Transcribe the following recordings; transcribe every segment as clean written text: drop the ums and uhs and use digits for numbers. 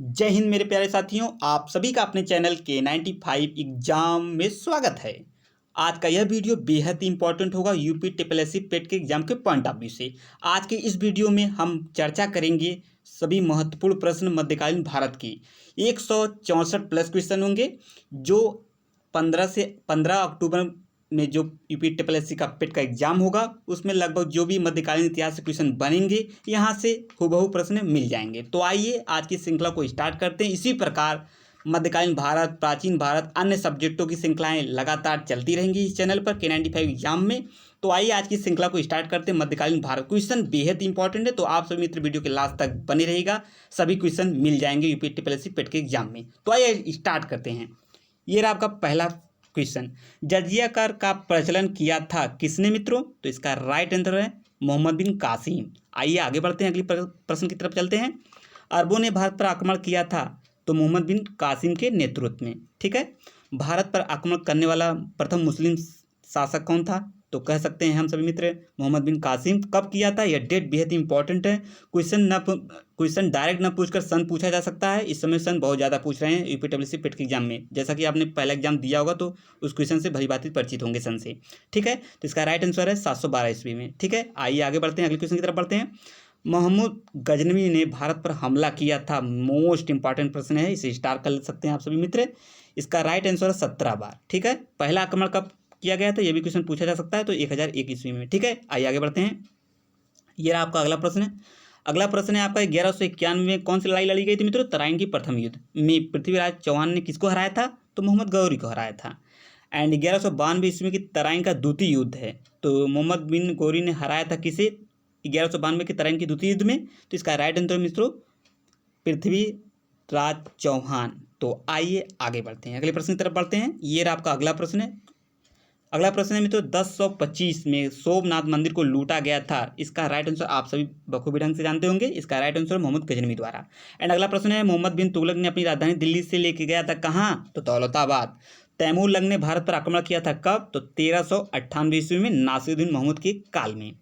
जय हिंद मेरे प्यारे साथियों, आप सभी का अपने चैनल K95 एग्जाम में स्वागत है। आज का यह वीडियो बेहद ही इंपॉर्टेंट होगा यूपी ट्रिपल एससी पेट के एग्जाम के पॉइंट ऑफ व्यू से। आज के इस वीडियो में हम चर्चा करेंगे सभी महत्वपूर्ण प्रश्न मध्यकालीन भारत की 164 प्लस क्वेश्चन होंगे, जो 15 अक्टूबर में जो यूपी ट्रिपल एससी का पेट का एग्जाम होगा उसमें लगभग जो भी मध्यकालीन इतिहास से क्वेश्चन बनेंगे यहाँ से हूबहू प्रश्न मिल जाएंगे। तो आइए आज की श्रृंखला को स्टार्ट करते हैं। इसी प्रकार मध्यकालीन भारत, प्राचीन भारत, अन्य सब्जेक्टों की श्रृंखलाएं लगातार चलती रहेंगी इस चैनल पर K95 एग्जाम में। तो आइए आज की श्रृंखला को स्टार्ट करते हैं। मध्यकालीन भारत क्वेश्चन बेहद इंपॉर्टेंट है, तो आप सभी मित्र वीडियो के लास्ट तक बने रहेगा, सभी क्वेश्चन मिल जाएंगे यूपी ट्रिपल एससी पेट के एग्जाम में। तो आइए स्टार्ट करते हैं। ये रहा आपका पहला क्वेश्चन, जजिया कर का प्रचलन किया था किसने मित्रों? तो इसका राइट आंसर है मोहम्मद बिन कासिम। आइए आगे बढ़ते हैं, अगली प्रश्न की तरफ चलते हैं। अरबों ने भारत पर आक्रमण किया था तो मोहम्मद बिन कासिम के नेतृत्व में। ठीक है, भारत पर आक्रमण करने वाला प्रथम मुस्लिम शासक कौन था? तो कह सकते हैं हम सभी मित्र मोहम्मद बिन कासिम। कब किया था? यह डेट बेहद इंपॉर्टेंट है। क्वेश्चन डायरेक्ट न पूछकर सन पूछा जा सकता है। इस समय सन बहुत ज़्यादा पूछ रहे हैं यूपीडब्ल्यूएससी पेट के एग्जाम में। जैसा कि आपने पहला एग्जाम दिया होगा तो उस क्वेश्चन से भली भांति परिचित होंगे सन से। ठीक है, तो इसका राइट आंसर है 712 ईस्वी में। ठीक है, आइए आगे बढ़ते हैं, अगले क्वेश्चन की तरफ बढ़ते हैं। महमूद गजनवी ने भारत पर हमला किया था। मोस्ट इंपॉर्टेंट प्रश्न है, इसे स्टार कर सकते हैं आप सभी मित्र। इसका राइट आंसर है 17 बार। ठीक है, पहला आक्रमण कब किया गया था यह भी क्वेश्चन पूछा जा सकता है, तो 1001 ईस्वी में। ठीक है, आइए आगे बढ़ते हैं। ये रहा आपका अगला प्रश्न है। अगला प्रश्न है आपका 1191 में कौन सी लड़ाई लड़ी गई थी मित्रों? तराइन की प्रथम युद्ध में पृथ्वीराज चौहान ने किसको हराया था? तो मोहम्मद गौरी को हराया था। एंड 1192 ईस्वी की तराइन का द्वितीय युद्ध है, तो मोहम्मद बिन गौरी ने हराया था किसे 1192 के तराइन के द्वितीय युद्ध में? तो इसका राइट आंसर मित्रों पृथ्वीराज चौहान। तो आइए आगे बढ़ते हैं, अगले प्रश्न की तरफ बढ़ते हैं। ये रहा आपका अगला प्रश्न है। अगला प्रश्न है मित्रों 1025 में सोमनाथ मंदिर को लूटा गया था। इसका राइट आंसर आप सभी बखूबी ढंग से जानते होंगे। इसका राइट आंसर मोहम्मद गजनवी द्वारा। एंड अगला प्रश्न है मोहम्मद बिन तुगलक ने अपनी राजधानी दिल्ली से लेके गया था कहाँ? तो दौलताबाद। तैमूर लंग ने भारत पर आक्रमण किया था कब? तो 1398 ईस्वी में नासिरुद्दीन महमूद के काल में।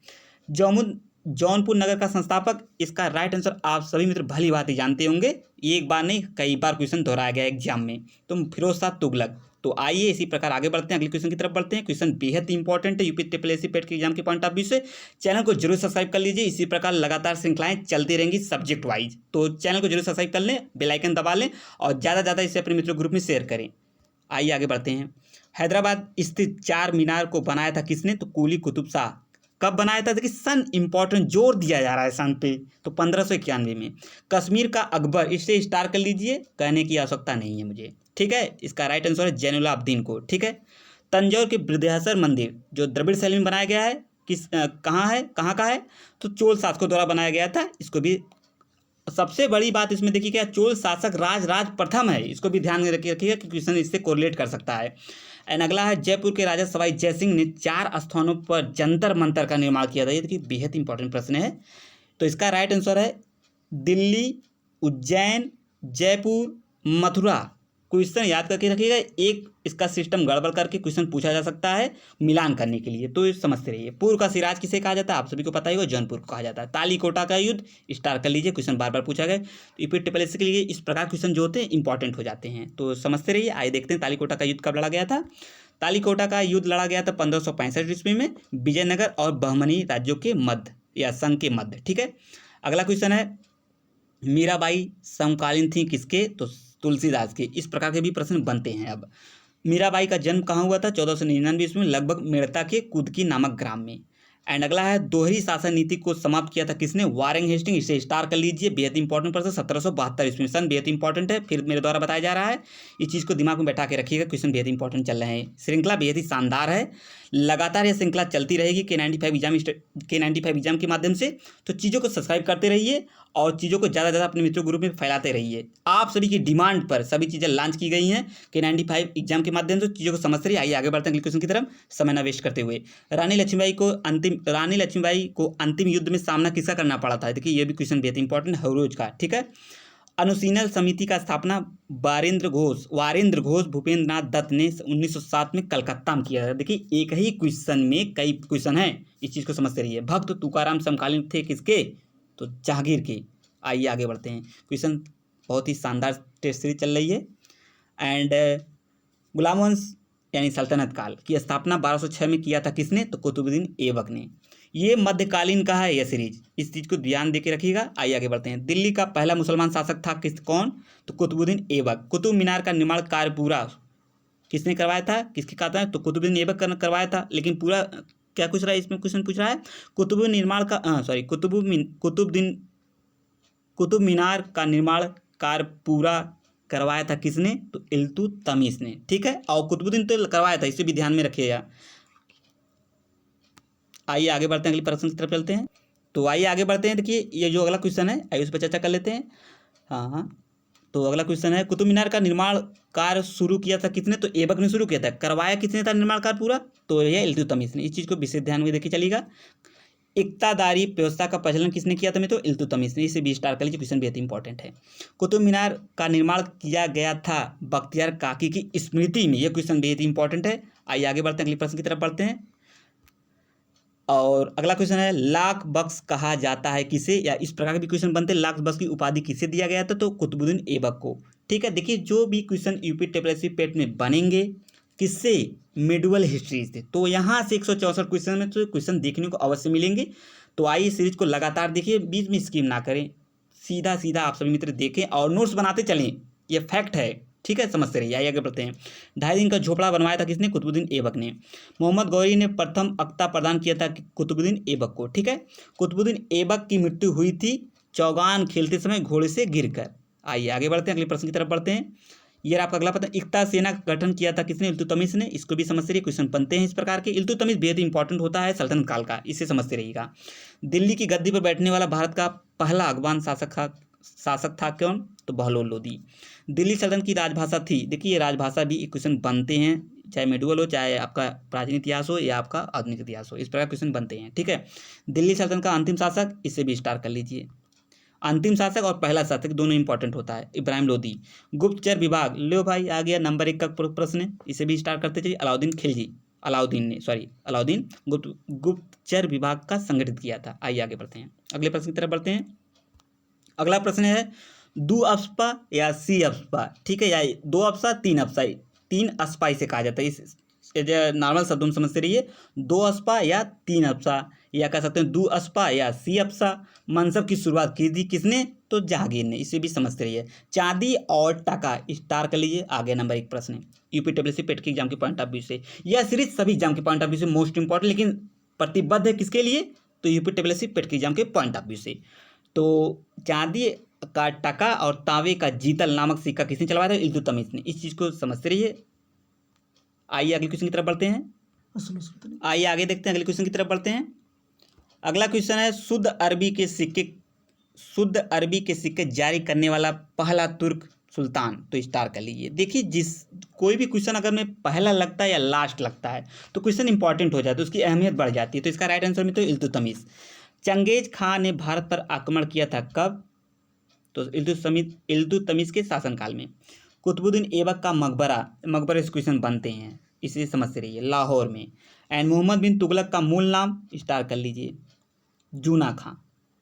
जौनपुर नगर का संस्थापक, इसका राइट आंसर आप सभी मित्र भली भांति जानते होंगे, एक बार नहीं कई बार क्वेश्चन दोहराया गया एग्जाम में, तो फिरोज शाह तुगलक। तो आइए इसी प्रकार आगे बढ़ते हैं, अगले क्वेश्चन की तरफ बढ़ते हैं। क्वेश्चन बेहद इंपॉर्टेंट है यूपी ट्रिपल एससी पेट के एग्जाम के पॉइंट ऑफ व्यू से। चैनल को जरूर सब्सक्राइब कर लीजिए, इसी प्रकार लगातार श्रृंखलाएं चलती रहेंगी सब्जेक्ट वाइज। तो चैनल को जरूर सब्सक्राइब कर लें, बेल आइकन दबा लें और ज़्यादा से ज़्यादा इसे अपने मित्रों ग्रुप में शेयर करें। आइए आगे बढ़ते हैं। हैदराबाद स्थित चार मीनार को बनाया था किसने? तो कुली कुतुब शाह। कब बनाया था? देखिए सन इंपॉर्टेंट जोर दिया जा रहा है सन पे, तो 1591 में। कश्मीर का अकबर, इससे स्टार कर लीजिए, कहने की आवश्यकता नहीं है मुझे। ठीक है, इसका राइट आंसर है जैनुलाब्दीन को। ठीक है, तंजौर के बृहदेश्वर मंदिर जो द्रविड़ शैली में बनाया गया है कहाँ का है? तो चोल शासकों द्वारा बनाया गया था। इसको भी सबसे बड़ी बात इसमें देखिए क्या, चोल शासक राज प्रथम है, इसको भी ध्यान में रखिएगा कि क्वेश्चन इससे कोरिलेट कर सकता है। एंड अगला है जयपुर के राजा सवाई जयसिंह ने 4 स्थानों पर जंतर मंतर का निर्माण किया था। ये देखिए बेहद इंपॉर्टेंट प्रश्न है, तो इसका राइट आंसर है दिल्ली, उज्जैन, जयपुर, मथुरा। क्वेश्चन याद करके रखिएगा, एक इसका सिस्टम गड़बड़ करके क्वेश्चन पूछा जा सकता है मिलान करने के लिए, तो ये समझते रहिए। पूर्व का सिराज किसे कहा जाता है? आप सभी को पता ही होगा, जौनपुर को कहा जाता है। तालीकोटा का युद्ध, स्टार कर लीजिए, क्वेश्चन बार बार पूछा गया। तो यूपी ट्रिपल एससी के लिए इस प्रकार क्वेश्चन जो होते हैं इंपॉर्टेंट हो जाते हैं, तो समझते रहिए। आइए देखते हैं तालीकोटा का युद्ध कब लड़ा गया था। तालीकोटा का युद्ध लड़ा गया था 1565 ईस्वी में विजयनगर और बहमनी राज्यों के मध्य या संघ के मध्य। ठीक है, अगला क्वेश्चन है मीराबाई समकालीन थी किसके? तो तुलसीदास के। इस प्रकार के भी प्रश्न बनते हैं। अब मीराबाई का जन्म कहाँ हुआ था? 1499 ईस्वी में लगभग मेड़ता के कुदकी नामक ग्राम में। एंड अगला है दोहरी शासन नीति को समाप्त किया था किसने? Warren Hasting. इसे स्टार कर लीजिए, बेहद इंपॉर्टेंट प्रश्न। 1772 ईस्वी में, सन बेहद इंपॉर्टेंट है, फिर मेरे द्वारा बताया जा रहा है, इस चीज़ को दिमाग में बैठा के रखिएगा, क्वेश्चन बेहद इंपॉर्टेंट चल रहे हैं। श्रृंखला बेहद ही शानदार है, लगातार यह श्रृंखला चलती रहेगी K95 एग्जाम के माध्यम से। तो चीज़ों को सब्सक्राइब करते रहिए और चीज़ों को ज़्यादा से ज़्यादा अपने मित्रों ग्रुप में फैलाते रहिए। आप सभी की डिमांड पर सभी चीज़ें लॉन्च की गई हैं K95 एग्जाम के माध्यम से, चीज़ों को समझते रहिए। आइए आगे बढ़ते हैं अगले क्वेश्चन की तरफ, समय न वेस्ट करते हुए। रानी लक्ष्मीबाई को अंतिम युद्ध में सामना किसका करना पड़ा था? देखिए ये भी क्वेश्चन बेहद इंपॉर्टेंट है, हरोज का। ठीक है, अनुशीलन समिति का स्थापना वारेंद्र घोष भूपेंद्र नाथ दत्त ने 1907 में कलकत्ता में किया था। देखिए एक ही क्वेश्चन में कई क्वेश्चन हैं, इस चीज़ को समझते रहिए। भक्त तुकाराम समकालीन थे किसके? तो जहांगीर के। आइए आगे बढ़ते हैं, क्वेश्चन बहुत ही शानदार टेस्ट सीरीज चल रही है। एंड गुलाम वंश यानी सल्तनत काल की स्थापना 1206 में किया था किसने, तो कुतुबुद्दीन ऐबक ने। ये मध्यकालीन का है यह सीरीज, इस चीज़ को ध्यान देके रखिएगा। आइए आगे बढ़ते हैं। दिल्ली का पहला मुसलमान शासक था कौन, तो कुतुबुद्दीन ऐबक। कुतुब मीनार का निर्माण कार्य पूरा किसने करवाया था, किसके कहता है, तो कुतुबुद्दीन ऐबक करवाया था। लेकिन पूरा क्या पूछ रहा है इसमें, क्वेश्चन पूछ रहा है कुतुब निर्माण का कुतुब मीनार का निर्माण कार्य पूरा करवाया था किसने, तो इल्तुतमिश ने। ठीक है, और कुतुबुद्दीन तो करवाया था, इसे भी ध्यान में रखिएगा। आइए आगे बढ़ते हैं, अगले प्रश्न की तरफ चलते हैं। तो आइए आगे बढ़ते हैं। देखिए ये जो अगला क्वेश्चन है आइए उस पर चर्चा कर लेते हैं। हाँ, तो अगला क्वेश्चन है कुतुब मीनार का निर्माण कार्य शुरू किया था किसने, तो ऐबक ने शुरू किया था। करवाया किसने था निर्माण कार्य पूरा, तो यह इल्तुतमिश ने। इस चीज़ को विशेष ध्यान में देखिए चलिएगा। इक्तादारी व्यवस्था का प्रचलन किसने किया था मित्रों, इल्तुतमिश ने। इसे भी स्टार कर लीजिए, क्वेश्चन बेहद इंपॉर्टेंट है। कुतुब मीनार का निर्माण किया गया था बख्तियार काकी की स्मृति में। यह क्वेश्चन बेहद इंपॉर्टेंट है। आइए आगे बढ़ते हैं, अगले प्रश्न की तरफ बढ़ते हैं। और अगला क्वेश्चन है लाख बख्श कहा जाता है किसे, या इस प्रकार के भी क्वेश्चन बनते हैं। लाख बख्श की उपाधि किसे दिया गया था, तो कुतुबुद्दीन ऐबक को। ठीक है, देखिए जो भी क्वेश्चन यूपी टेबल पेट में बनेंगे किससे, मिडवल हिस्ट्री से, तो यहाँ से 164 क्वेश्चन में तो क्वेश्चन देखने को अवश्य मिलेंगे। तो आइए सीरीज को लगातार देखिए, बीच में स्किप ना करें, सीधा सीधा आप सभी मित्र देखें और नोट्स बनाते चलें, ये फैक्ट है। ठीक है, समझते रहिए। आइए आगे बढ़ते हैं। 2.5 दिन का झोपड़ा बनवाया था किसने, कुतुबुद्दीन ऐबक ने। मोहम्मद गौरी ने प्रथम अख्ता प्रदान किया था कुतुबुद्दीन ऐबक को। ठीक है, कुतुबुद्दीन ऐबक की मृत्यु हुई थी चौगान खेलते समय घोड़े से गिरकर। आइए आगे बढ़ते हैं, अगले प्रश्न की तरफ बढ़ते हैं। ये आपका अगला प्रश्न, इक्ता सेना का गठन किया था किसने, इल्तुतमिश ने। इसको भी समझते रहिए, क्वेश्चन बनते हैं इस प्रकार के। इल्तुतमिश बेहद इंपॉर्टेंट होता है सल्तनत काल का, इसे समझते रहिएगा। दिल्ली की गद्दी पर बैठने वाला भारत का पहला अफगान शासक था कौन, तो बहलोल लोदी। दिल्ली सल्तनत की राजभाषा थी, देखिए ये राजभाषा भी क्वेश्चन बनते हैं, चाहे मेडुअल हो, चाहे आपका प्राचीन इतिहास हो या आपका आधुनिक इतिहास हो, इस प्रकार क्वेश्चन बनते हैं। ठीक है, दिल्ली सल्तनत का अंतिम शासक, इसे भी स्टार कर लीजिए। अंतिम शासक और पहला शासक दोनों इंपॉर्टेंट होता है, इब्राहिम लोदी। गुप्तचर विभाग, लो भाई आ गया नंबर 1 का प्रश्न है, इसे भी स्टार करते चलिए। अलाउद्दीन गुप्तचर विभाग का संगठित किया था। आइए आगे बढ़ते हैं, अगले प्रश्न की तरफ बढ़ते हैं। अगला प्रश्न है दो अप्सपा या सी अप्सपा। ठीक है, या 2 अप्सा 3 अप्सा, 3 अप्सपा इसे कहा जाता है। इस नॉर्मल शब्दों में समझते रहिए, 2 अप्सपा या 3 अप्सा, या कह सकते हैं 2 अप्सपा या सी अप्सा। मनसब की शुरुआत की थी किसने, तो जहांगीर ने, इसे भी समझते रहिए। चांदी और टका स्टार कर लीजिए। आगे नंबर 1 प्रश्न है यूपी टेबल पेट के एग्जाम के पॉइंट ऑफ व्यू से, यह सीरीज सभी एग्जाम के पॉइंट ऑफ व्यू से मोस्ट इंपॉर्टेंट, लेकिन प्रतिबद्ध है किसके लिए, तो यूपी टेबल पेट के एग्जाम के पॉइंट ऑफ व्यू से। तो चांदी का टका और तांबे का जीतल नामक सिक्का किसने चलवाया था, इल्तुतमिश ने। इस चीज़ को समझते रहिए। आइए अगले क्वेश्चन की तरफ बढ़ते हैं। आइए आगे देखते हैं, अगले क्वेश्चन की तरफ बढ़ते हैं। अगला क्वेश्चन है शुद्ध अरबी के सिक्के जारी करने वाला पहला तुर्क सुल्तान, तो स्टार कर लीजिए। देखिए कोई भी क्वेश्चन अगर में पहला लगता है या लास्ट लगता है तो क्वेश्चन इंपॉर्टेंट हो जाता है, तो उसकी अहमियत बढ़ जाती है। तो इसका राइट आंसर में तो इल्तुतमिश। चंगेज खां ने भारत पर आक्रमण किया था कब, तो इल्तुतमिश के शासनकाल में। कुतुबुद्दीन ऐबक का मकबरा से क्वेश्चन बनते हैं, इसे समझते रहिए, लाहौर में। एंड मोहम्मद बिन तुगलक का मूल नाम स्टार कर लीजिए, जूना खां।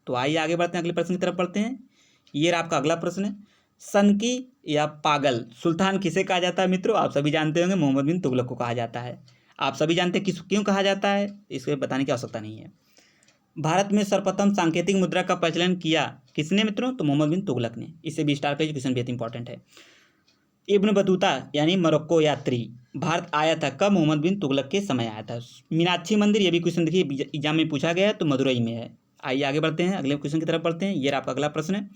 तो आइए आगे बढ़ते हैं, अगले प्रश्न की तरफ बढ़ते हैं। ये आपका अगला प्रश्न है, सनकी या पागल सुल्तान किसे कहा जाता है मित्रों, आप सभी जानते होंगे मोहम्मद बिन तुगलक को कहा जाता है। आप सभी जानते हैं क्यों कहा जाता है, इसको बताने की आवश्यकता नहीं है। भारत में सर्वप्रथम सांकेतिक मुद्रा का प्रचलन किया किसने मित्रों, तो मोहम्मद बिन तुगलक ने। इसे भी स्टार का क्वेश्चन बेहद इंपॉर्टेंट है। इब्न बतूता यानी मोरक्को यात्री भारत आया था कब, मोहम्मद बिन तुगलक के समय आया था। मीनाक्षी मंदिर, ये भी क्वेश्चन देखिए एग्जाम में पूछा गया है, तो मदुरई में है। आइए आगे बढ़ते हैं, अगले क्वेश्चन की तरफ बढ़ते हैं। ये आपका अगला प्रश्न है।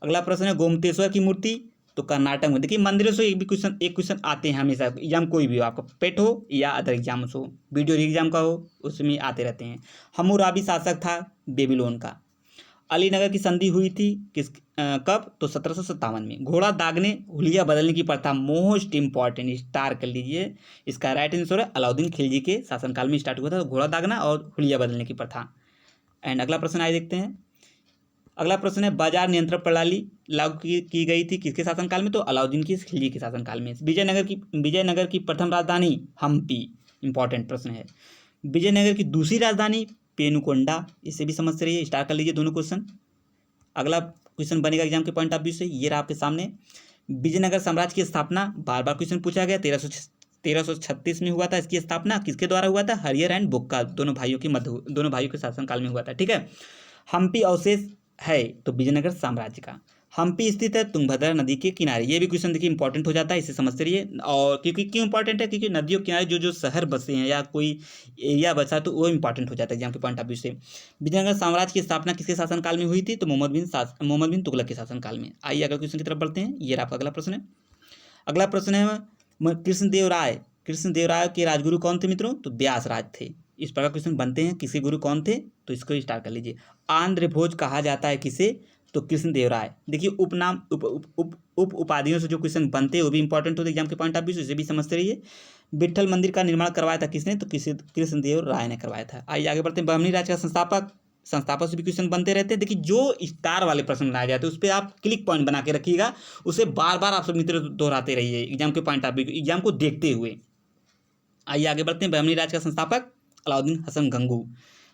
अगला प्रश्न है गोमतेश्वर की मूर्ति, तो कर्नाटक में। देखिए मंदिरों से एक क्वेश्चन आते हैं हमेशा, एग्जाम कोई भी हो, आपका पेट हो या अदर एग्जाम्स हो, वीडियो एग्जाम का हो, उसमें आते रहते हैं। हम्मुराबी शासक था बेबीलोन का। अलीनगर की संधि हुई थी कब, तो 1757 में। घोड़ा दागने हुलिया बदलने की प्रथा, मोस्ट इंपॉर्टेंट, स्टार कर लीजिए। इसका राइट आंसर है अलाउद्दीन खिलजी के शासनकाल में स्टार्ट हुआ था घोड़ा दागना और हुलिया बदलने की प्रथा। एंड अगला प्रश्न आइए देखते हैं। अगला प्रश्न है बाजार नियंत्रण प्रणाली लागू की गई थी किसके शासनकाल में, तो अलाउद्दीन की खिलजी के शासनकाल में। विजयनगर की प्रथम राजधानी हम्पी, इंपॉर्टेंट प्रश्न है। विजयनगर की दूसरी राजधानी पेनुकोंडा, इसे भी समझते रहिए, स्टार कर लीजिए दोनों क्वेश्चन। अगला क्वेश्चन बनेगा एग्जाम के पॉइंट ऑफ व्यू से, ये रहा आपके सामने। विजयनगर साम्राज्य की स्थापना बार बार क्वेश्चन पूछा गया, 1336 में हुआ था। इसकी स्थापना किसके द्वारा हुआ था? हरियर एंड बुक्का, दोनों भाइयों के शासनकाल में हुआ था। ठीक है। हम्पी अवशेष है तो विजयनगर साम्राज्य का। हम्पी स्थित है तुंगभद्रा नदी के किनारे। ये भी क्वेश्चन देखिए इंपॉर्टेंट हो जाता है, इसे समझते रहिए। और क्योंकि क्यों इंपॉर्टेंट है? क्योंकि नदियों के किनारे जो जो शहर बसे हैं या कोई एरिया बसा तो वो इंपॉर्टेंट हो जाता है एग्जाम के पॉइंट ऑफ व्यू से। विजयनगर साम्राज्य की स्थापना किसके शासनकाल में हुई थी? तो मोहम्मद बिन तुगलक के शासनकाल में। आइए अगला क्वेश्चन की तरफ बढ़ते हैं। ये आपका अगला प्रश्न है। अगला प्रश्न है कृष्णदेवराय। कृष्णदेवराय के राजगुरु कौन थे मित्रों? तो व्यास राज थे। इस प्रकार क्वेश्चन बनते हैं, किसके गुरु कौन थे? तो इसको स्टार्ट कर लीजिए। आंध्र भोज कहा जाता है किसे? तो कृष्णदेवराय। देखिए उपनाम उप उपाधियों से जो क्वेश्चन बनते हैं वो भी इंपॉर्टेंट होते हैं एग्जाम के पॉइंट ऑफ व्यू से, इसे भी समझते रहिए। विट्ठल मंदिर का निर्माण करवाया था किसने? तो कृष्णदेव राय ने करवाया था। आइए आगे बढ़ते हैं। बहमनी राज का संस्थापक से भी क्वेश्चन बनते रहते हैं। देखिए जो स्टार वाले प्रश्न बनाए जाते हैं उस पर आप क्लिक पॉइंट बना के रखिएगा, उसे बार बार आप सब मित्र दोहराते रहिए एग्जाम के पॉइंट ऑफ व्यू, एग्जाम को देखते हुए। आइए आगे बढ़ते हैं। बहमनी राज का संस्थापक अलाउद्दीन हसन गंगू।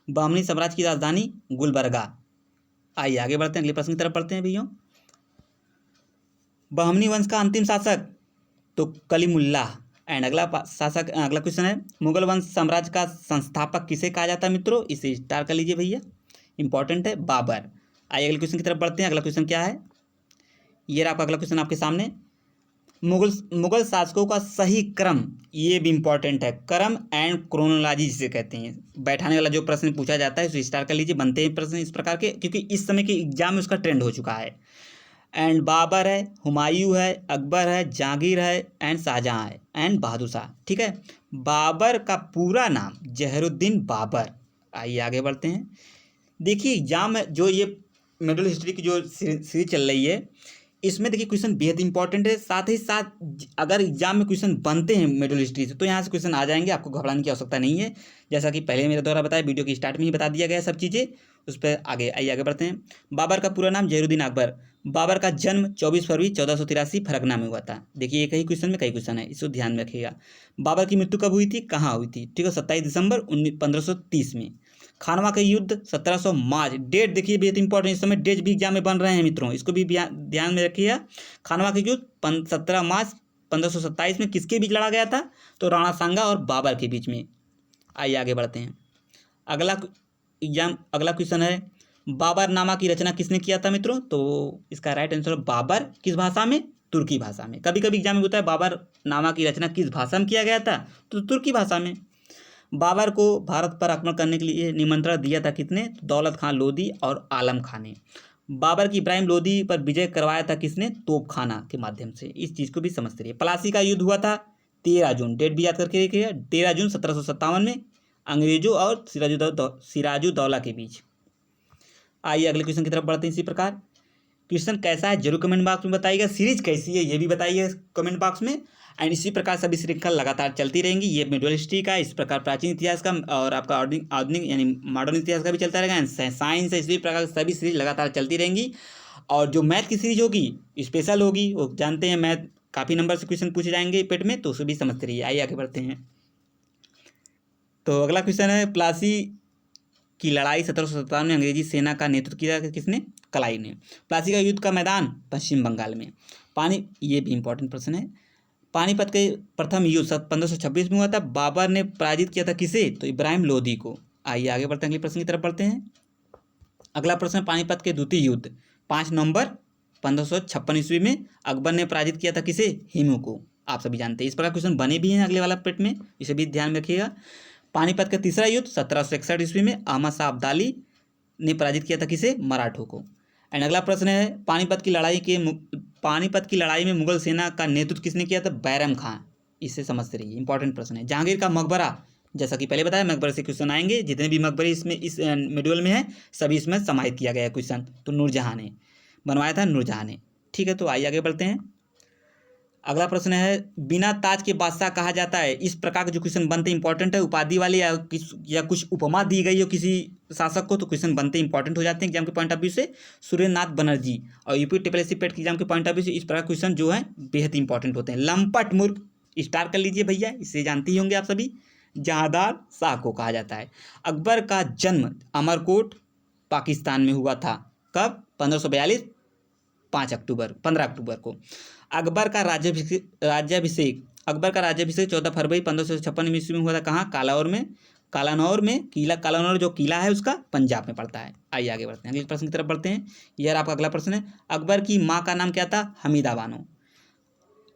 बहमनी साम्राज्य की राजधानी गुलबर्गा। आइए आगे बढ़ते हैं, अगले प्रश्न की तरफ बढ़ते हैं भैया। बहमनी वंश का अंतिम शासक तो कलीमुल्लाह। एंड अगला क्वेश्चन है, मुगल वंश साम्राज्य का संस्थापक किसे कहा जाता है मित्रों? इसे स्टार कर लीजिए भैया, इंपॉर्टेंट है, बाबर। आइए अगले क्वेश्चन की तरफ बढ़ते हैं। अगला क्वेश्चन क्या है? ये रहा आपका अगला क्वेश्चन आपके सामने। मुगल शासकों का सही क्रम, ये भी इंपॉर्टेंट है, क्रम एंड क्रोनोलॉजी जिसे कहते हैं। बैठाने वाला जो प्रश्न पूछा जाता है उसे स्टार कर लीजिए। बनते हैं प्रश्न इस प्रकार के, क्योंकि इस समय के एग्जाम में उसका ट्रेंड हो चुका है। एंड बाबर है, हुमायूं है, अकबर है, जहांगीर है, एंड शाहजहां है, एंड बहादुर शाह। ठीक है। बाबर का पूरा नाम जहरुद्दीन बाबर। आइए आगे बढ़ते हैं। देखिए एग्जाम में जो ये मिडिल हिस्ट्री की जो सीरीज चल रही है, इसमें देखिए क्वेश्चन बेहद इंपॉर्टेंट है। साथ ही साथ अगर एग्जाम में क्वेश्चन बनते हैं मिडिल हिस्ट्री से तो यहाँ से क्वेश्चन आ जाएंगे, आपको घबराने की आवश्यकता नहीं है। जैसा कि पहले मेरे द्वारा बताया, वीडियो की स्टार्ट में ही बता दिया गया सब चीज़ें, उस पर आगे आइए आगे बढ़ते हैं। बाबर का पूरा नाम जहरुद्दीन अकबर। बाबर का जन्म 24 फरवरी 1483 फरगना में हुआ था। देखिए एक ही क्वेश्चन में कई क्वेश्चन है, इसको ध्यान में रखिएगा। बाबर की मृत्यु कब हुई थी, कहाँ हुई थी? ठीक है, 27 दिसंबर 1530 में। खानवा का युद्ध 1700 मार्च। डेट देखिए बेहद इंपॉर्टेंट, इस समय डेट भी एग्जाम में बन रहे हैं मित्रों, इसको भी ध्यान में रखिएगा। खानवा का युद्ध 17 मार्च 1527 में किसके बीच लड़ा गया था? तो राणा सांगा और बाबर के बीच में। आइए आगे बढ़ते हैं। अगला क्वेश्चन है, बाबरनामा की रचना किसने किया था मित्रों? तो इसका राइट आंसर बाबर किस भाषा में? तुर्की भाषा में। कभी कभी एग्जाम में होता है बाबरनामा की रचना किस भाषा में किया गया था? तो तुर्की भाषा में। बाबर को भारत पर आक्रमण करने के लिए निमंत्रण दिया था किसने? दौलत खान लोधी और आलम खान ने। बाबर की इब्राहिम लोधी पर विजय करवाया था किसने? तोपखाना के माध्यम से। इस चीज़ को भी समझते रहिए। प्लासी का युद्ध हुआ था 13 जून, डेट भी याद करके रखिएगा, 13 जून 1757 में, अंग्रेजों और सिराजुद्दौला के बीच। आइए अगले क्वेश्चन की तरफ बढ़ते हैं। इसी प्रकार क्वेश्चन कैसा है जरूर कमेंट बॉक्स में बताइएगा, सीरीज कैसी है ये भी बताइए कमेंट बॉक्स में। एंड इसी प्रकार सभी श्रृंखला लगातार चलती रहेंगी। ये मिडिल हिस्ट्री का, इस प्रकार प्राचीन इतिहास का, और आपका आधुनिक यानी मॉडर्न इतिहास का भी चलता रहेगा। एंड साइंस है, इसी प्रकार सभी सीरीज लगातार चलती रहेंगी। और जो मैथ की सीरीज होगी स्पेशल होगी, वो जानते हैं मैथ काफ़ी नंबर से क्वेश्चन पूछे जाएंगे पेट में, तो उसे भी समझते रहिए। आइए आगे बढ़ते हैं। तो अगला क्वेश्चन है, प्लासी की लड़ाई 1757 में अंग्रेजी सेना का नेतृत्व किया किसने? कलाई ने। प्लासी का युद्ध का मैदान पश्चिम बंगाल में। ये भी इंपॉर्टेंट प्रश्न है। पानीपत के प्रथम युद्ध 1526 में हुआ था। बाबर ने पराजित किया था किसे? तो इब्राहिम लोधी को। आइए आगे बढ़ते हैं, अगले प्रश्न की तरफ बढ़ते हैं। अगला प्रश्न, पानीपत के द्वितीय युद्ध 5 नवंबर 1556 ईस्वी में अकबर ने पराजित किया था किसे? हिमू को। आप सभी जानते हैं। इस प्रकार क्वेश्चन बने भी हैं अगले वाला पेट में, इसे भी ध्यान में रखिएगा। पानीपत का तीसरा युद्ध 1761 ईस्वी में अहमद शाह अब्दाली ने पराजित किया था किसे? मराठों को। एंड अगला प्रश्न है, पानीपत की लड़ाई में मुगल सेना का नेतृत्व किसने किया था? बैरम खान। इसे समझते रहिए, इंपॉर्टेंट प्रश्न है। जहांगीर का मकबरा, जैसा कि पहले बताया, मकबरे से क्वेश्चन आएंगे। जितने भी मकबरे इसमें इस शेड्यूल में है सभी इसमें समाहित किया गया है क्वेश्चन। तो नूरजहां ने बनवाया था, नूरजहां ने। ठीक है, तो आइए आगे बढ़ते हैं। अगला प्रश्न है, बिना ताज के बादशाह कहा जाता है। इस प्रकार के जो क्वेश्चन बनते इंपॉर्टेंट है, उपाधि वाले या कुछ उपमा दी गई हो किसी शासक को, तो क्वेश्चन बनते इंपॉर्टेंट हो जाते हैं एग्जाम के पॉइंट ऑफ व्यू से। सुरेंद्रनाथ बनर्जी और यूपी ट्रिपल पेट के एग्जाम के पॉइंट ऑफ व्यू से इस प्रकार क्वेश्चन जो है बेहद इंपॉर्टेंट होते हैं। लंपट मूर्ख स्टार कर लीजिए भैया, इसे जानते ही होंगे आप सभी। जहांदार शाह को कहा जाता है। अकबर का जन्म अमरकोट पाकिस्तान में हुआ था। कब? 1542 15 अक्टूबर को। अकबर का राज्याभिषेक 14 फरवरी 1556 ईस्वी में हुआ था। कहाँ? कालानौर में कालानौर जो किला है उसका पंजाब में पड़ता है। आइए आगे बढ़ते हैं, अगले प्रश्न की तरफ बढ़ते हैं। यह आपका अगला प्रश्न है। अकबर की माँ का नाम क्या था? हमीदा बानो।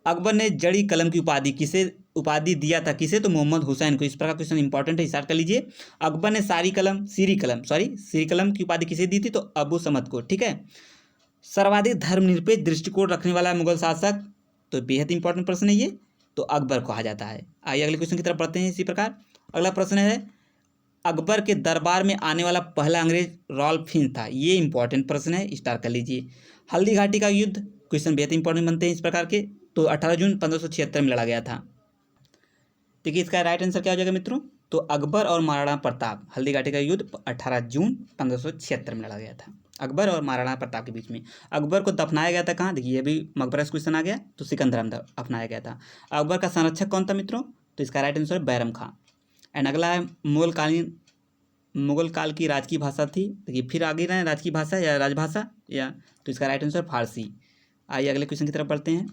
अकबर ने जड़ी कलम की उपाधि दिया था किसे? तो मोहम्मद हुसैन को। इस प्रकार क्वेश्चन इंपॉर्टेंट है, स्टार्ट कर लीजिए। अकबर ने सीरी कलम की उपाधि किसे दी थी? तो अबू समद को। ठीक है। सर्वाधिक धर्मनिरपेक्ष दृष्टिकोण रखने वाला मुगल शासक, तो बेहद इंपॉर्टेंट प्रश्न है ये, तो अकबर कहा जाता है। आइए अगले क्वेश्चन की तरफ बढ़ते हैं। इसी प्रकार अगला प्रश्न है, अकबर के दरबार में आने वाला पहला अंग्रेज रॉल्फ फिंच था। ये इंपॉर्टेंट प्रश्न है, स्टार्ट कर लीजिए। हल्दी घाटी का युद्ध, क्वेश्चन बेहद इंपॉर्टेंट बनते हैं इस प्रकार के, तो 18 जून 1576 में लड़ा गया था। देखिए इसका राइट आंसर क्या हो जाएगा मित्रों? तो अकबर और महाराणा प्रताप, हल्दी घाटी का युद्ध 18 जून 1576 में लड़ा गया था, अकबर और महाराणा प्रताप के बीच में। अकबर को दफनाया गया था कहाँ? देखिए ये भी मकबरा क्वेश्चन आ गया, तो सिकंदरा में दफनाया गया था। अकबर का संरक्षक कौन था मित्रों? तो इसका राइट आंसर है बैरम खां। एंड अगला है मुगल काल की राजकीय भाषा थी। देखिए फिर आगे रहे राजकीय भाषा या राजभाषा या, तो इसका राइट आंसर फारसी। आइए अगले क्वेश्चन की तरफ बढ़ते हैं।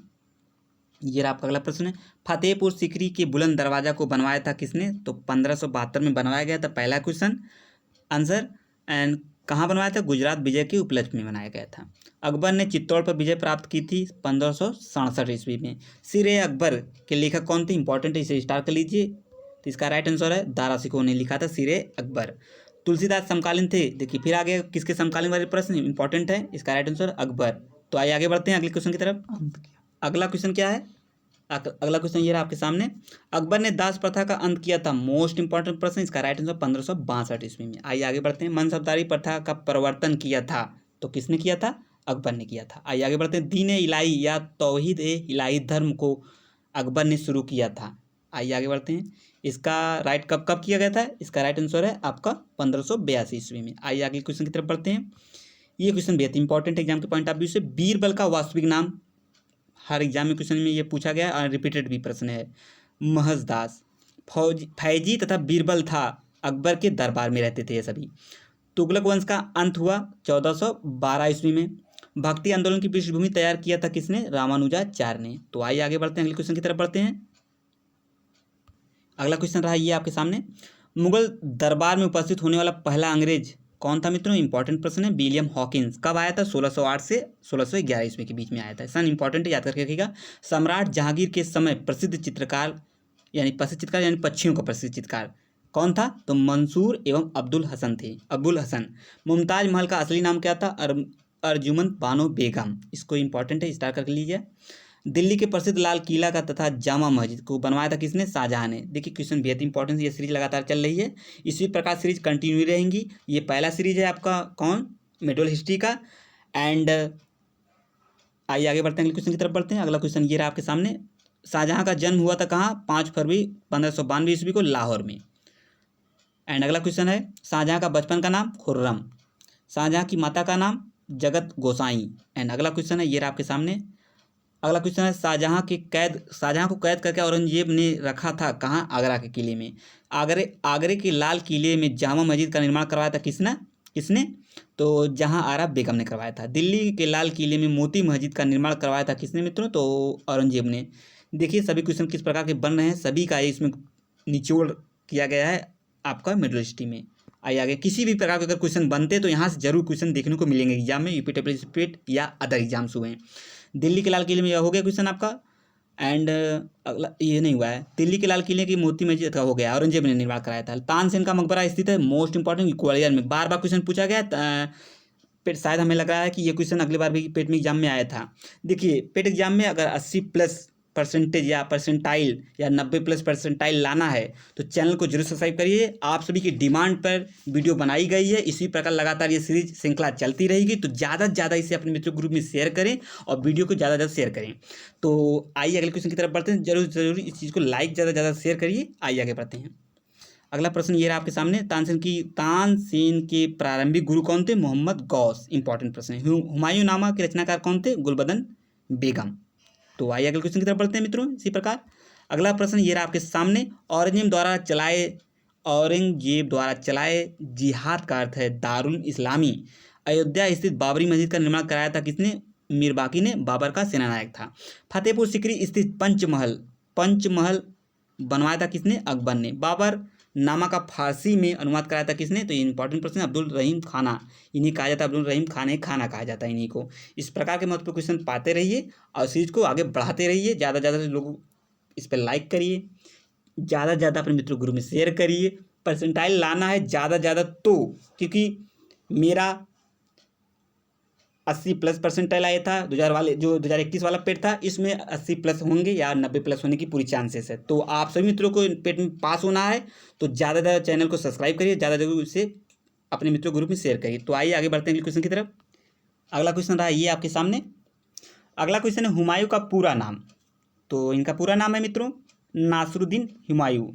ये आपका अगला प्रश्न है। फतेहपुर सीकरी के बुलंद दरवाजा को बनवाया था किसने? तो 1572 में बनवाया गया था, पहला क्वेश्चन आंसर। एंड कहाँ बनवाया था? गुजरात विजय के उपलक्ष्य में बनाया गया था। अकबर ने चित्तौड़ पर विजय प्राप्त की थी 1567 ईस्वी में। सिर अकबर के लेखक कौन थे? इंपॉर्टेंट है, इसे स्टार्ट कर लीजिए। तो इसका राइट आंसर है दारा शिकोह ने लिखा था सिर अकबर। तुलसीदास समकालीन थे। देखिए फिर आगे किसके समकालीन वाले प्रश्न इंपॉर्टेंट है, इसका राइट आंसर अकबर। तो आइए आगे बढ़ते हैं अगले क्वेश्चन की तरफ। अगला क्वेश्चन क्या है? अगला क्वेश्चन ये रहा आपके सामने। अकबर ने दास प्रथा का अंत किया था, मोस्ट इंपॉर्टेंट प्रश्न, इसका राइट आंसर 1562 ईस्वी में। आइए आगे बढ़ते हैं। मनसबदारी प्रथा का प्रवर्तन किया था, तो किसने किया था? अकबर ने किया था। आइए आगे बढ़ते हैं। दीन इलाही या तौहीद ए इलाही धर्म को अकबर ने शुरू किया था। आइए आगे बढ़ते हैं। इसका राइट कब किया गया था? इसका राइट आंसर है आपका 1582 ईस्वी में। आइए आगे क्वेश्चन की तरफ बढ़ते हैं। ये क्वेश्चन बेहद इंपॉर्टेंट एग्जाम के पॉइंट ऑफ व्यू से। बीरबल का वास्तविक नाम, हर एग्जाम में क्वेश्चन में ये पूछा गया और रिपीटेड भी प्रश्न है। महजदास, फैजी तथा बीरबल था, अकबर के दरबार में रहते थे ये सभी। तुगलक वंश का अंत हुआ 1412 ईस्वी में। भक्ति आंदोलन की पृष्ठभूमि तैयार किया था किसने? रामानुजाचार्य ने। तो आइए आगे बढ़ते हैं, अगले क्वेश्चन की तरफ बढ़ते हैं। अगला क्वेश्चन रहा ये आपके सामने। मुगल दरबार में उपस्थित होने वाला पहला अंग्रेज कौन था मित्रों? इंपॉर्टेंट प्रश्न है। William Hawkins. कब आया था? 1608 से 1611 ईस्वी के बीच में आया था। सन इंपॉर्टेंट है, याद करके रखिएगा। सम्राट जहांगीर के समय प्रसिद्ध चित्रकार यानी पक्षियों का प्रसिद्ध चित्रकार कौन था? तो मंसूर एवं अब्दुल हसन थे। अबुल हसन। मुमताज महल का असली नाम क्या था? अर्जुमंद बानो बेगम। इसको इंपॉर्टेंट है, स्टार्ट करके लीजिए। दिल्ली के प्रसिद्ध लाल किला का तथा जामा मस्जिद को बनवाया था किसने? शाहजहां ने। देखिए क्वेश्चन बेहद इंपॉर्टेंट, ये सीरीज लगातार चल रही है, इसी प्रकार सीरीज कंटिन्यू रहेंगी। ये पहला सीरीज है आपका कौन? मिडल हिस्ट्री का। एंड आइए आगे बढ़ते हैं, अगले क्वेश्चन की तरफ बढ़ते हैं। अगला क्वेश्चन ये रहा आपके सामने। शाहजहां का जन्म हुआ था कहाँ? 5 फरवरी 1592 ईस्वी को लाहौर में। एंड अगला क्वेश्चन है, शाहजहां का बचपन का नाम? खुर्रम। शाहजहां की माता का नाम? जगत गोसाई। एंड अगला क्वेश्चन है ये रहा आपके सामने। अगला क्वेश्चन है, शाहजहां को कैद करके औरंगजेब ने रखा था कहाँ? आगरा के किले में। आगरे के लाल किले में जामा मस्जिद का निर्माण करवाया था किसने? तो जहां आरा बेगम ने करवाया था। दिल्ली के लाल किले में मोती मस्जिद का निर्माण करवाया था किसने मित्रों? तो औरंगजेब ने। देखिए सभी क्वेश्चन किस प्रकार के बन रहे हैं, सभी का इसमें निचोड़ किया गया है आपका मिडल हिस्ट्री में। आइए आगे, किसी भी प्रकार के अगर क्वेश्चन बनते तो यहाँ से जरूर क्वेश्चन देखने को मिलेंगे एग्जाम में, यूपी टेट या अदर एग्जाम्स हुए। दिल्ली के लाल किले में यह हो गया क्वेश्चन आपका। एंड अगला ये नहीं हुआ है। दिल्ली के लाल किले की मोती मस्जिद का हो गया, औरंगजेब ने निर्माण कराया था। तानसेन का मकबरा स्थित है, मोस्ट इंपॉर्टेंट, ग्वालियर में। बार बार क्वेश्चन पूछा गया, पेट शायद हमें लग रहा है कि ये क्वेश्चन अगली बार भी पेट में एग्जाम में आया था। देखिए पेट एग्जाम में अगर 80+ % या परसेंटाइल या 90+ % लाना है तो चैनल को जरूर सब्सक्राइब करिए। आप सभी की डिमांड पर वीडियो बनाई गई है, इसी प्रकार लगातार ये सीरीज श्रृंखला चलती रहेगी। तो ज़्यादा से ज़्यादा इसे अपने मित्रों ग्रुप में शेयर करें और वीडियो को ज़्यादा से ज़्यादा शेयर करें। तो आइए अगले क्वेश्चन की तरफ बढ़ते हैं। जरूर इस चीज़ को लाइक ज़्यादा से ज़्यादा शेयर करिए। आइए आगे बढ़ते हैं। अगला प्रश्न ये रहा आपके सामने। तानसेन के प्रारंभिक गुरु कौन थे? मोहम्मद गौस। इंपॉर्टेंट प्रश्न है। हुमायूंनामा के रचनाकार कौन थे? गुलबदन बेगम। तो आइए अगले क्वेश्चन की तरफ बढ़ते हैं मित्रों। इसी प्रकार अगला प्रश्न ये रहा आपके सामने। औरंगजेब द्वारा चलाए जिहाद का अर्थ है दारुल इस्लामी। अयोध्या स्थित बाबरी मस्जिद का निर्माण कराया था किसने? मीरबाकी ने बाबर का सेनानायक था। फतेहपुर सीकरी स्थित पंचमहल बनवाया था किसने? अकबर ने। बाबर नामा का फारसी में अनुवाद कराया था किसने? तो ये इंपॉर्टेंट प्रश्न है, अब्दुल रहीम खाना, इन्हीं कहा जाता है, अब्दुल रहीम खाना कहा जाता है इन्हीं को। इस प्रकार के महत्वपूर्ण क्वेश्चन पाते रहिए और सीरीज को आगे बढ़ाते रहिए। ज़्यादा से ज़्यादा लोग इस पर लाइक करिए, ज़्यादा से ज़्यादा अपने मित्रों ग्रुप में शेयर करिए। परसेंटाइल लाना है ज़्यादा से ज़्यादा, तो क्योंकि मेरा 80+ परसेंटाइल आया था 2000 वाले, जो 2021 वाला पेट था, इसमें 80+ होंगे या 90+ होने की पूरी चांसेस है। तो आप सभी मित्रों को पेट में पास होना है तो ज़्यादा से ज़्यादा चैनल को सब्सक्राइब करिए, ज़्यादा से ज़्यादा इसे अपने मित्रों ग्रुप में शेयर करिए। तो आइए आगे बढ़ते हैं क्वेश्चन की तरफ। अगला क्वेश्चन रहा ये आपके सामने। अगला क्वेश्चन है हुमायूं का पूरा नाम। तो इनका पूरा नाम है मित्रों नासिरुद्दीन हुमायूं।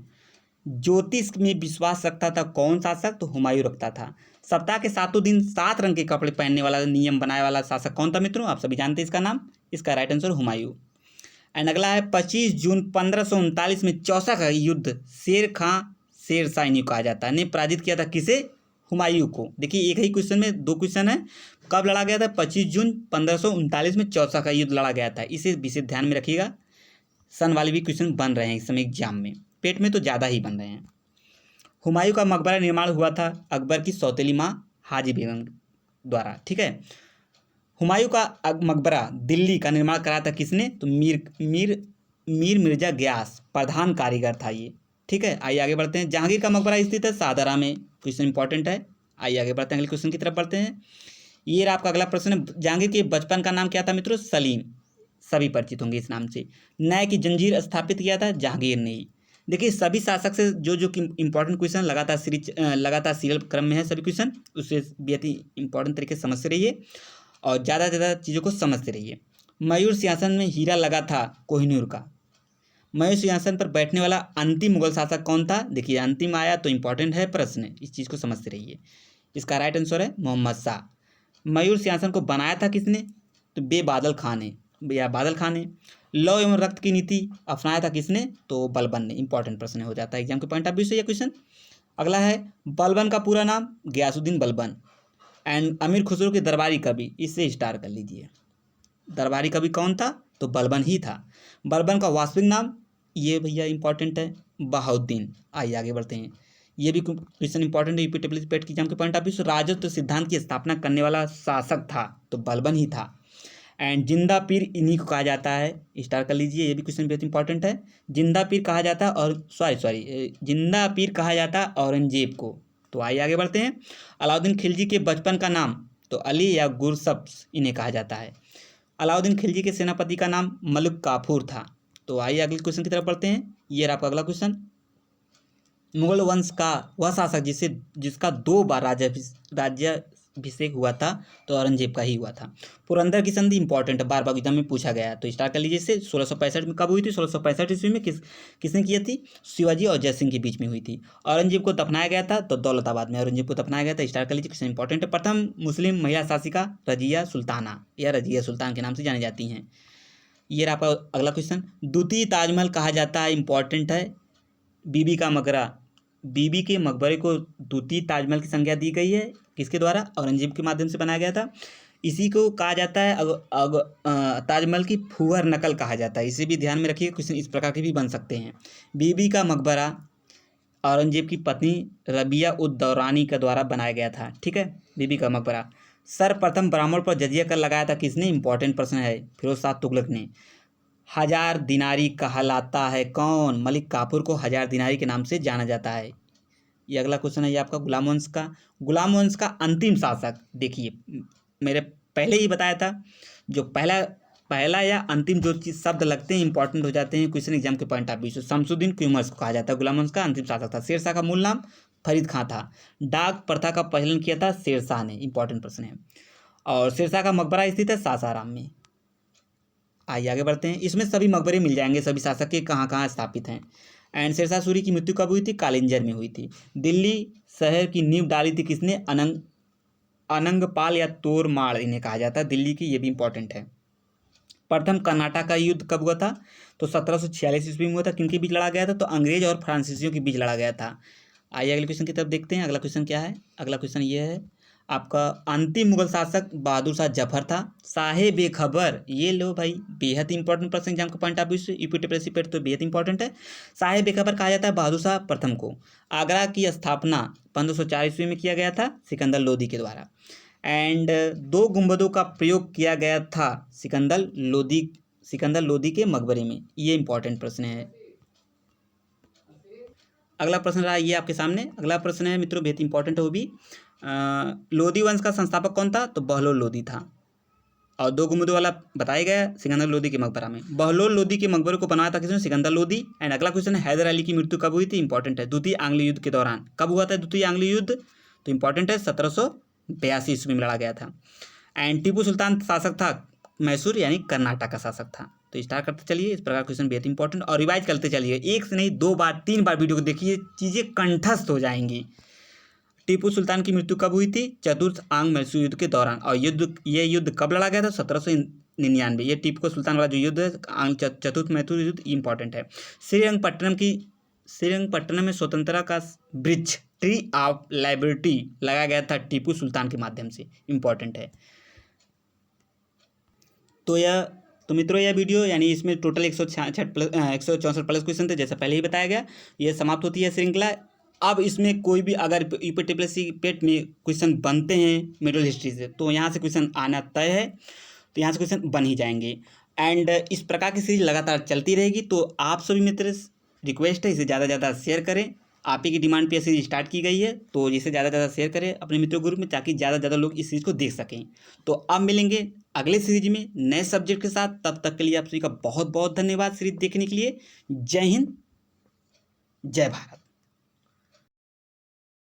ज्योतिष में विश्वास रखता था कौन शासक? तो हुमायूं रखता था। सप्ताह के 7 दिन 7 रंग के कपड़े पहनने वाला नियम बनाने वाला शासक कौन था मित्रों? आप सभी जानते हैं इसका नाम। इसका राइट आंसर हुमायूं। एंड अगला है 25 जून 1539 में चौसा का युद्ध शेर खां शेरशाह इन्हें कहा जाता है ने पराजित किया था किसे? हुमायूं को। देखिए एक ही क्वेश्चन में 2 क्वेश्चन है। कब लड़ा गया था? 25 जून 1539 में चौसा का युद्ध लड़ा गया था। इसे विशेष ध्यान में रखिएगा, सन वाले भी क्वेश्चन बन रहे हैं इस समय एग्जाम में, पेट में तो ज़्यादा ही बन रहे हैं। हुमायूं का मकबरा निर्माण हुआ था अकबर की सौतेली माँ हाजी बेगम द्वारा। ठीक है, हुमायूं का मकबरा दिल्ली का निर्माण कराया था किसने? तो मीर मिर्जा ग्यास प्रधान कारीगर था ये। ठीक है, आइए आगे बढ़ते हैं। जहांगीर का मकबरा स्थित है शाहदरा में। क्वेश्चन इंपॉर्टेंट है। आइए आगे बढ़ते हैं, अगले क्वेश्चन की तरफ बढ़ते हैं। ये आपका अगला प्रश्न है। जहांगीर के बचपन का नाम क्या था मित्रों? सलीम। सभी परिचित होंगे इस नाम से। न्याय की जंजीर स्थापित किया था जहांगीर ने ही। देखिए सभी शासक से जो इंपॉर्टेंट क्वेश्चन लगातार सीरियल क्रम में है सभी क्वेश्चन, उससे बेहद ही इंपॉर्टेंट तरीके से समझते रहिए और ज़्यादा से ज़्यादा चीज़ों को समझते रहिए। मयूर सिंहासन में हीरा लगा था कोहिनूर का। मयूर सिंहासन पर बैठने वाला अंतिम मुगल शासक कौन था? देखिए अंतिम आया तो इंपॉर्टेंट है प्रश्न, इस चीज़ को समझते रहिए। इसका राइट आंसर है मोहम्मद शाह। मयूर सिंहासन को बनाया था किसने? तो बादल खान ने। लौ एवं रक्त की नीति अपनाया था किसने? तो बलबन ने। इंपॉर्टेंट प्रश्न हो जाता है एग्जाम के पॉइंट ऑफ व्यू से ये क्वेश्चन। अगला है बलबन का पूरा नाम गयासुद्दीन बलबन। एंड अमीर खुसरो के दरबारी कवि, इससे स्टार कर लीजिए। दरबारी कवि कौन था? तो बलबन ही था। बलबन का वास्तविक नाम, ये भैया इंपॉर्टेंट है, बहाउद्दीन। आइए आगे बढ़ते हैं। ये भी क्वेश्चन इंपॉर्टेंट है यूपी पेट के एग्जाम के पॉइंट ऑफ व्यू से। राजत्व सिद्धांत की स्थापना करने वाला शासक था तो बलबन ही था। एंड जिंदा पीर इन्हीं को कहा जाता है, स्टार कर लीजिए, ये भी क्वेश्चन बहुत इंपॉर्टेंट है। जिंदा पीर कहा जाता है और जिंदा पीर कहा जाता है औरंगजेब को। तो आइए आगे बढ़ते हैं। अलाउद्दीन खिलजी के बचपन का नाम, तो अली या गुरसब्स इन्हें कहा जाता है। अलाउद्दीन खिलजी के सेनापति का नाम मलिक काफूर था। तो आइए अगले क्वेश्चन की तरफ बढ़ते हैं। ये रहा आपका अगला क्वेश्चन। मुगल वंश का वह शासक जिसका 2 बार राज्याभिषेक हुआ था, तो औरंगजेब का ही हुआ था। पुरंदर की संधि इंपॉर्टेंट है, बार बार एग्जाम में पूछा गया है, तो स्टार्ट कर लीजिए इसे। 1665 में कब हुई थी? 1665 ईस्वी में किसने की थी? शिवाजी और जयसिंह के बीच में हुई थी। औरंगजेब को दफनाया गया था तो दौलताबाद में औरंगजेब को दफनाया गया था। स्टार्ट कर लीजिए, क्वेश्चन इंपॉर्टेंट है। प्रथम मुस्लिम महिला शासिका रजिया सुल्ताना या रजिया सुल्तान के नाम से जानी जाती हैं। ये रहा आपका अगला क्वेश्चन। द्वितीय ताजमहल कहा जाता है, इंपॉर्टेंट है। बीबी के मकबरे को द्वितीय ताजमहल की संज्ञा दी गई है, किसके द्वारा? औरंगजेब के माध्यम से बनाया गया था। इसी को कहा जाता है ताजमहल की फूहर नकल कहा जाता है, इसे भी ध्यान में रखिए, क्वेश्चन इस प्रकार के भी बन सकते हैं। बीबी का मकबरा औरंगजेब की पत्नी रबिया उद दौरानी के द्वारा बनाया गया था। ठीक है, बीबी का मकबरा। सर्वप्रथम ब्राह्मण पर जजिया कर लगाया था किसने? इंपॉर्टेंट प्रश्न है, फिरोज शाह तुगलक ने। 1000 दिनारी कहलाता है कौन? मलिक काफूर को 1000 दिनारी के नाम से जाना जाता है। ये अगला क्वेश्चन है ये आपका गुलाम वंश का। गुलाम वंश का अंतिम शासक, देखिए मेरे पहले ही बताया था, जो पहला या अंतिम जो चीज़ शब्द लगते हैं इंपॉर्टेंट हो जाते हैं क्वेश्चन एग्जाम के पॉइंट ऑफ व्यू से। शमसुद्दीन क्यूमर्स को कहा जाता है गुलाम वंश का अंतिम शासक था। शेरशाह का मूल नाम फरीद खां था। डाक प्रथा का प्रचलन किया था शेरशाह ने, इंपॉर्टेंट प्रश्न है। और शेरशाह का मकबरा स्थित है सासाराम में। आइए आगे बढ़ते हैं। इसमें सभी मकबरे मिल जाएंगे, सभी शासक के कहाँ कहाँ स्थापित हैं। एंड शेरशाह सूरी की मृत्यु कब हुई थी? कालिंजर में हुई थी। दिल्ली शहर की नींव डाली थी किसने? अनंगपाल या तोरमाड़ इन्हें कहा जाता है दिल्ली की, ये भी इंपॉर्टेंट है। प्रथम कर्नाटक का युद्ध कब हुआ था? तो 1746 ईस्वी में हुआ था। किनके बीच लड़ा गया था? तो अंग्रेज और फ्रांसीसियों के बीच लड़ा गया था। आइए अगले क्वेश्चन की तरफ देखते हैं। अगला क्वेश्चन क्या है? अगला क्वेश्चन ये है, आपका अंतिम मुगल शासक बहादुर शाह जफर था। साहेब खबर, ये लो भाई, बेहद इंपॉर्टेंट प्रश्न एग्जाम का पॉइंट ऑफ व्यू से, यूपीटीपीएससी पेट तो बेहद इंपॉर्टेंट है। साहेब खबर कहा जाता है बहादुर शाह प्रथम को। आगरा की स्थापना 1504 ईस्वी में किया गया था सिकंदर लोदी के द्वारा। एंड 2 गुंबदों का प्रयोग किया गया था सिकंदर लोदी के मकबरे में। ये इंपॉर्टेंट प्रश्न है। अगला प्रश्न रहा ये आपके सामने। अगला प्रश्न है मित्रों, बेहद इंपॉर्टेंट है वो भी। लोदी वंश का संस्थापक कौन था? तो बहलोल लोदी था। और 2 गुंबदों वाला बताया गया सिकंदर लोदी के मकबरा में। बहलोल लोदी के मकबरे को बनाया था किसने? सिकंदर लोदी। एंड अगला क्वेश्चन है हैदर अली की मृत्यु कब हुई थी? इंपॉर्टेंट है, द्वितीय आंग्ल युद्ध के दौरान। कब हुआ था द्वितीय आंग्ल युद्ध? तो इंपॉर्टेंट है, 1782 ईस्वी में लड़ा गया था। एंड टीपू सुल्तान शासक था मैसूर यानी कर्नाटक का शासक था। तो स्टार्ट करते चलिए, इस प्रकार क्वेश्चन बेहद इंपॉर्टेंट और रिवाइज करते चलिए। एक से नहीं 2 बार 3 बार वीडियो को देखिए, चीज़ें कंठस्थ हो जाएंगी। टीपू सुल्तान की मृत्यु कब हुई थी? चतुर्थ आंग्ल मैसूर युद्ध के दौरान। और ये युद्ध कब लड़ा गया था? 1799। ये टीपू सुल्तान वाला जो युद्ध है चतुर्थ मैसूर युद्ध, इंपॉर्टेंट है। श्रीरंगपट्टनम में स्वतंत्रता का वृक्ष ट्री ऑफ लिबर्टी लगाया गया था टीपू सुल्तान के माध्यम से, इंपॉर्टेंट है। तो मित्रों यह वीडियो यानी इसमें टोटल 164 प्लस क्वेश्चन थे, जैसा पहले ही बताया गया। ये समाप्त होती है श्रृंखला। अब इसमें कोई भी अगर यूपीटीपीएससी पेट में क्वेश्चन बनते हैं मिडिल हिस्ट्री से, तो यहाँ से क्वेश्चन आना तय है, तो यहाँ से क्वेश्चन बन ही जाएंगे। एंड इस प्रकार की सीरीज लगातार चलती रहेगी। तो आप सभी मित्र, रिक्वेस्ट है इसे ज़्यादा से ज़्यादा शेयर करें। आप ही की डिमांड पे सीरीज स्टार्ट की गई है, तो इसे ज़्यादा से ज़्यादा शेयर करें अपने मित्रों ग्रुप में, ताकि ज़्यादा से ज़्यादा लोग इस सीरीज को देख सकें। तो अब मिलेंगे अगले सीरीज में नए सब्जेक्ट के साथ। तब तक के लिए आप सभी का बहुत बहुत धन्यवाद सीरीज देखने के लिए। जय हिंद, जय भारत।